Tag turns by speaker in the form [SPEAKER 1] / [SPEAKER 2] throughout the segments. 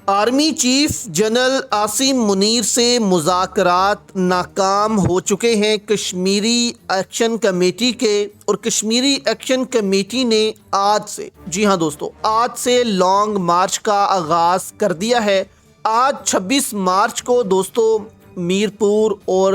[SPEAKER 1] Army chief general Asim Munir سے مذاکرات ناکام ہو چکے ہیں کشمیری ایکشن کمیٹی کے، اور کشمیری ایکشن کمیٹی نے آج سے، جی ہاں دوستو، آج سے لانگ مارچ کا آغاز کر دیا ہے۔ آج 26 مارچ کو دوستو میرپور اور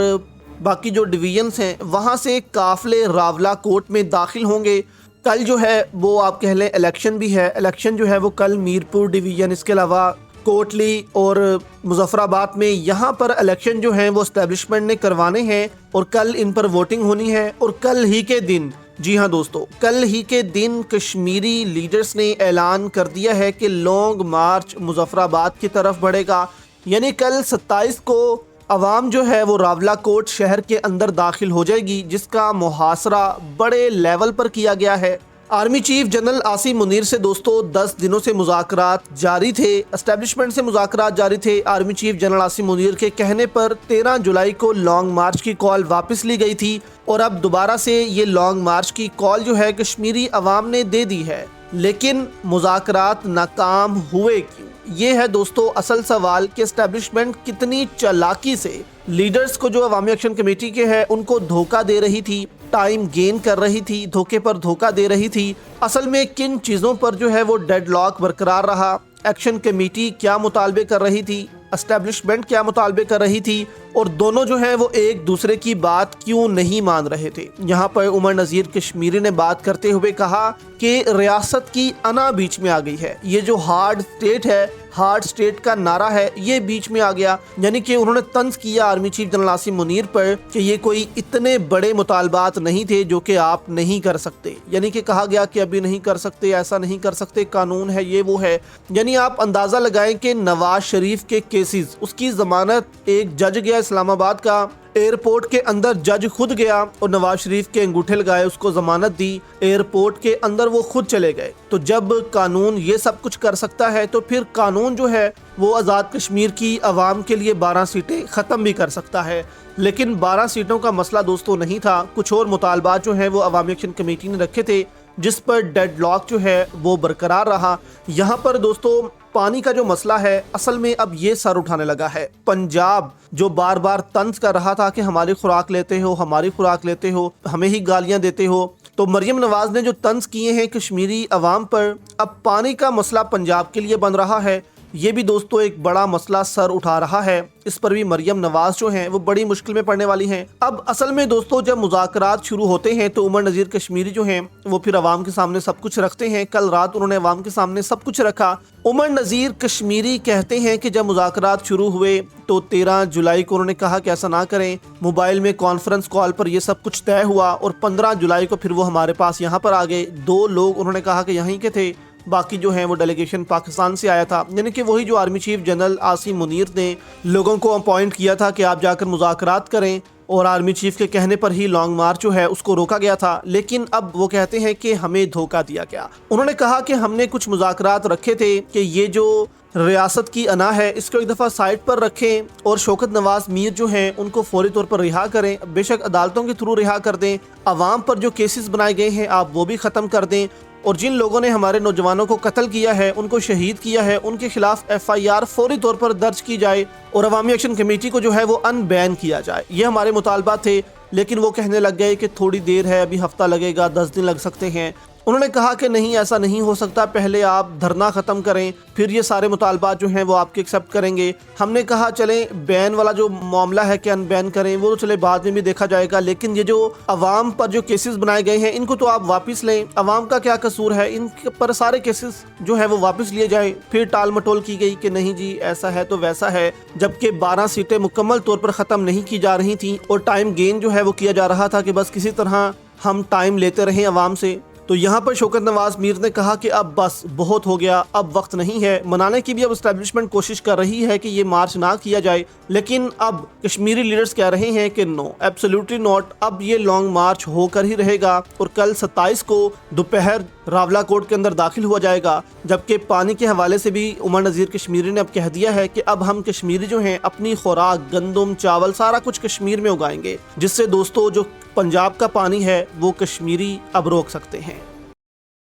[SPEAKER 1] باقی جو ڈویژنز ہیں وہاں سے قافلے راولہ کوٹ میں داخل ہوں گے۔ کل جو ہے وہ آپ کہہ لیں الیکشن بھی ہے، الیکشن جو ہے وہ کل میرپور ڈویژن، اس کے علاوہ کوٹلی اور مظفر آباد میں یہاں پر الیکشن جو ہیں وہ اسٹیبلشمنٹ نے کروانے ہیں، اور کل ان پر ووٹنگ ہونی ہے۔ اور کل ہی کے دن، جی ہاں دوستو، کل ہی کے دن کشمیری لیڈرز نے اعلان کر دیا ہے کہ لانگ مارچ مظفر آباد کی طرف بڑھے گا، یعنی کل 27 کو عوام جو ہے وہ راولہ کوٹ شہر کے اندر داخل ہو جائے گی، جس کا محاصرہ بڑے لیول پر کیا گیا ہے۔ Army chief general Asim Munir سے دوستو 10 دنوں سے مذاکرات جاری تھے، اسٹیبلشمنٹ سے مذاکرات جاری تھے۔ Army chief general Asim Munir کے کہنے پر 13 جولائی کو لانگ مارچ کی کال واپس لی گئی تھی، اور اب دوبارہ سے یہ لانگ مارچ کی کال جو ہے کشمیری عوام نے دے دی ہے، لیکن مذاکرات ناکام ہوئے کیوں؟ یہ ہے دوستو اصل سوال کہ اسٹیبلشمنٹ کتنی چالاکی سے لیڈرز کو جو عوامی ایکشن کمیٹی کے ہے ان کو دھوکہ دے رہی تھی، ٹائم گین کر رہی تھی، دھوکے پر دھوکہ دے رہی تھی۔ اصل میں کن چیزوں پر جو ہے وہ ڈیڈ لاک برقرار رہا؟ ایکشن کمیٹی کیا مطالبے کر رہی تھی، اسٹیبلشمنٹ کیا مطالبے کر رہی تھی، اور دونوں جو ہیں وہ ایک دوسرے کی بات کیوں نہیں مان رہے تھے؟ یہاں پر عمر نذیر کشمیری نے بات کرتے ہوئے کہا کہ ریاست کی انا بیچ میں آ گئی ہے، یہ جو ہارڈ اسٹیٹ ہے، ہارڈ اسٹیٹ کا نعرہ ہے، یہ بیچ میں آ گیا، یعنی کہ انہوں نے طنز کیا army chief general Asim Munir پر کہ یہ کوئی اتنے بڑے مطالبات نہیں تھے جو کہ آپ نہیں کر سکتے، یعنی کہ کہا گیا کہ ابھی نہیں کر سکتے، ایسا نہیں کر سکتے، قانون ہے، یہ وہ ہے۔ یعنی آپ اندازہ لگائیں کہ نواز شریف کے کیسز، اس کی ضمانت ایک جج گیا اسلام آباد کا، ایئرپورٹ کے اندر جج خود گیا اور نواز شریف کے انگوٹھے لگائے، اس کو ضمانت دی، ایئرپورٹ کے اندر وہ خود چلے گئے۔ تو جب قانون یہ سب کچھ کر سکتا ہے تو پھر قانون جو ہے وہ آزاد کشمیر کی عوام کے لیے 12 سیٹیں ختم بھی کر سکتا ہے۔ لیکن 12 سیٹوں کا مسئلہ دوستو نہیں تھا، کچھ اور مطالبات جو ہیں وہ عوامی ایکشن کمیٹی نے رکھے تھے، جس پر ڈیڈ لاک جو ہے وہ برقرار رہا۔ یہاں پر دوستو پانی کا جو مسئلہ ہے، اصل میں اب یہ سر اٹھانے لگا ہے۔ پنجاب جو بار بار طنز کر رہا تھا کہ ہماری خوراک لیتے ہو، ہماری خوراک لیتے ہو، ہمیں ہی گالیاں دیتے ہو، تو مریم نواز نے جو طنز کیے ہیں کشمیری عوام پر، اب پانی کا مسئلہ پنجاب کے لیے بن رہا ہے۔ یہ بھی دوستو ایک بڑا مسئلہ سر اٹھا رہا ہے، اس پر بھی مریم نواز جو ہیں وہ بڑی مشکل میں پڑنے والی ہیں۔ اب اصل میں دوستو جب مذاکرات شروع ہوتے ہیں تو عمر نذیر کشمیری جو ہیں وہ پھر عوام کے سامنے سب کچھ رکھتے ہیں۔ کل رات انہوں نے عوام کے سامنے سب کچھ رکھا۔ عمر نذیر کشمیری کہتے ہیں کہ جب مذاکرات شروع ہوئے تو 13 جولائی کو انہوں نے کہا کہ ایسا نہ کریں، موبائل میں کانفرنس کال پر یہ سب کچھ طے ہوا، اور 15 جولائی کو پھر وہ ہمارے پاس یہاں پر آ گئے۔ 2 لوگ انہوں نے کہا کہ یہیں کے تھے، باقی جو ہیں وہ ڈیلیگیشن پاکستان سے آیا تھا، یعنی کہ وہی جو army chief general Asim Munir نے لوگوں کو اپوائنٹ کیا تھا کہ آپ جا کر مذاکرات کریں، اور آرمی چیف کے کہنے پر ہی لانگ مارچ جو ہے اس کو روکا گیا تھا۔ لیکن اب وہ کہتے ہیں کہ ہمیں دھوکہ دیا گیا۔ انہوں نے کہا کہ ہم نے کچھ مذاکرات رکھے تھے کہ یہ جو ریاست کی انا ہے اس کو ایک دفعہ سائٹ پر رکھیں، اور شوکت نواز میر جو ہیں ان کو فوری طور پر رہا کریں، بے شک عدالتوں کے تھرو رہا کر دیں، عوام پر جو کیسز بنائے گئے ہیں آپ وہ بھی ختم کر دیں، اور جن لوگوں نے ہمارے نوجوانوں کو قتل کیا ہے، ان کو شہید کیا ہے، ان کے خلاف FIR فوری طور پر درج کی جائے، اور عوامی ایکشن کمیٹی کو جو ہے وہ ان بین کیا جائے۔ یہ ہمارے مطالبات تھے، لیکن وہ کہنے لگ گئے کہ تھوڑی دیر ہے، ابھی ہفتہ لگے گا، 10 دن لگ سکتے ہیں۔ انہوں نے کہا کہ نہیں، ایسا نہیں ہو سکتا، پہلے آپ دھرنا ختم کریں، پھر یہ سارے مطالبات جو ہیں وہ آپ کے ایکسیپٹ کریں گے۔ ہم نے کہا چلیں بین والا جو معاملہ ہے کہ ان بین کریں، وہ تو چلے بعد میں بھی دیکھا جائے گا، لیکن یہ جو عوام پر جو کیسز بنائے گئے ہیں ان کو تو آپ واپس لیں، عوام کا کیا قصور ہے، ان پر سارے کیسز جو ہے وہ واپس لیے جائیں۔ پھر ٹال مٹول کی گئی کہ نہیں جی ایسا ہے تو ویسا ہے، جبکہ 12 سیٹیں مکمل طور پر ختم نہیں کی جا رہی تھیں، اور ٹائم گین جو ہے وہ کیا جا رہا تھا کہ بس کسی طرح ہم ٹائم لیتے رہیں عوام سے۔ تو یہاں پر شوکت نواز میر نے کہا کہ اب بس بہت ہو گیا، اب وقت نہیں ہے منانے کی۔ بھی اب اسٹیبلشمنٹ کوشش کر رہی ہے کہ یہ مارچ نہ کیا جائے، لیکن اب کشمیری لیڈرز کہہ رہے ہیں کہ نو، ایبسلیوٹلی ناٹ، اب یہ لانگ مارچ ہو کر ہی رہے گا، اور کل 27 کو دوپہر راولہ کوٹ کے اندر داخل ہوا جائے گا۔ جبکہ پانی کے حوالے سے بھی عمر نذیر کشمیری نے اب کہہ دیا ہے کہ اب ہم کشمیری جو ہیں اپنی خوراک، گندم، چاول، سارا کچھ کشمیر میں اگائیں گے، جس سے دوستو جو پنجاب کا پانی ہے وہ کشمیری اب روک سکتے ہیں۔